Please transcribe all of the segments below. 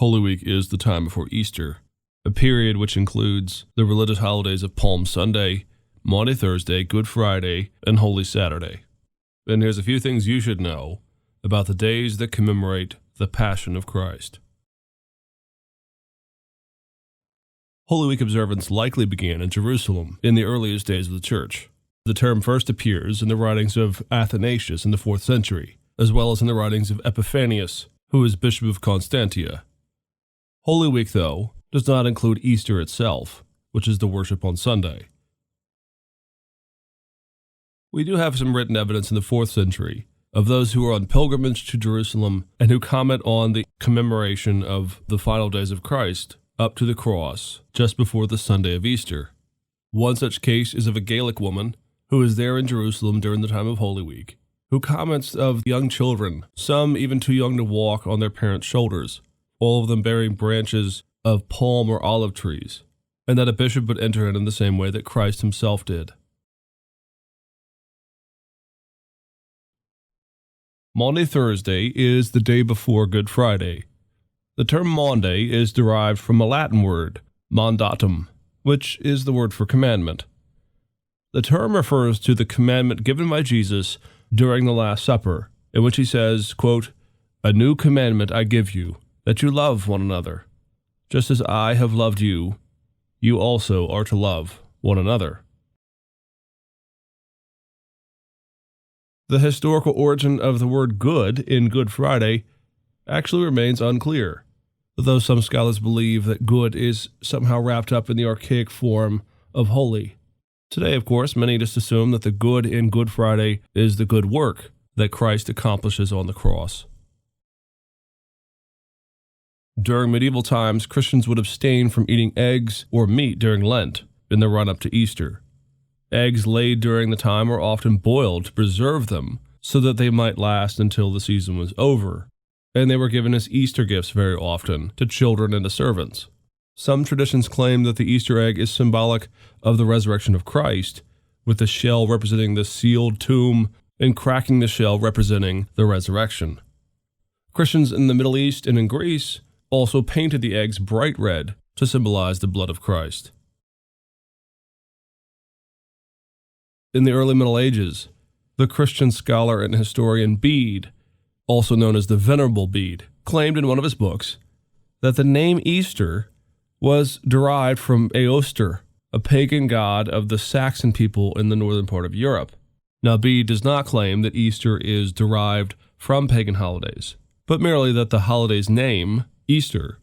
Holy Week is the time before Easter, a period which includes the religious holidays of Palm Sunday, Maundy Thursday, Good Friday, and Holy Saturday. And here's a few things you should know about the days that commemorate the Passion of Christ. Holy Week observance likely began in Jerusalem in the earliest days of the Church. The term first appears in the writings of Athanasius in the 4th century, as well as in the writings of Epiphanius, who was Bishop of Constantia. Holy Week, though, does not include Easter itself, which is the worship on Sunday. We do have some written evidence in the 4th century of those who were on pilgrimage to Jerusalem and who comment on the commemoration of the final days of Christ up to the cross just before the Sunday of Easter. One such case is of a Gaelic woman who is there in Jerusalem during the time of Holy Week, who comments of young children, some even too young to walk, on their parents' shoulders, all of them bearing branches of palm or olive trees, and that a bishop would enter in the same way that Christ himself did. Maundy Thursday is the day before Good Friday. The term Maundy is derived from a Latin word, mandatum, which is the word for commandment. The term refers to the commandment given by Jesus during the Last Supper, in which he says, quote, "A new commandment I give you, that you love one another. Just as I have loved you, you also are to love one another." The historical origin of the word good in Good Friday actually remains unclear, though some scholars believe that good is somehow wrapped up in the archaic form of holy. Today, of course, many just assume that the good in Good Friday is the good work that Christ accomplishes on the cross. During medieval times, Christians would abstain from eating eggs or meat during Lent in the run-up to Easter. Eggs laid during the time were often boiled to preserve them so that they might last until the season was over, and they were given as Easter gifts very often to children and to servants. Some traditions claim that the Easter egg is symbolic of the resurrection of Christ, with the shell representing the sealed tomb and cracking the shell representing the resurrection. Christians in the Middle East and in Greece also painted the eggs bright red to symbolize the blood of Christ. In the early Middle Ages, the Christian scholar and historian Bede, also known as the Venerable Bede, claimed in one of his books that the name Easter was derived from Eoster, a pagan god of the Saxon people in the northern part of Europe. Now, Bede does not claim that Easter is derived from pagan holidays, but merely that the holiday's name, Easter,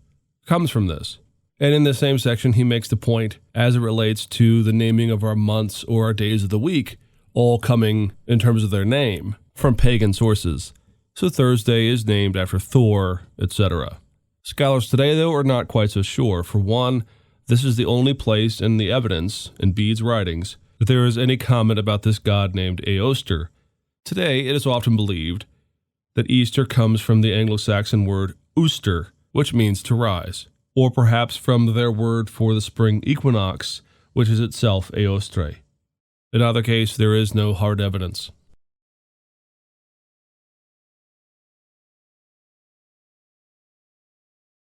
comes from this. And in the same section, he makes the point as it relates to the naming of our months or our days of the week, all coming, in terms of their name, from pagan sources. So Thursday is named after Thor, etc. Scholars today, though, are not quite so sure. For one, this is the only place in the evidence, in Bede's writings, that there is any comment about this god named Eoster. Today, it is often believed that Easter comes from the Anglo-Saxon word Uster, which means to rise, or perhaps from their word for the spring equinox, which is itself Eostre. In either case, there is no hard evidence.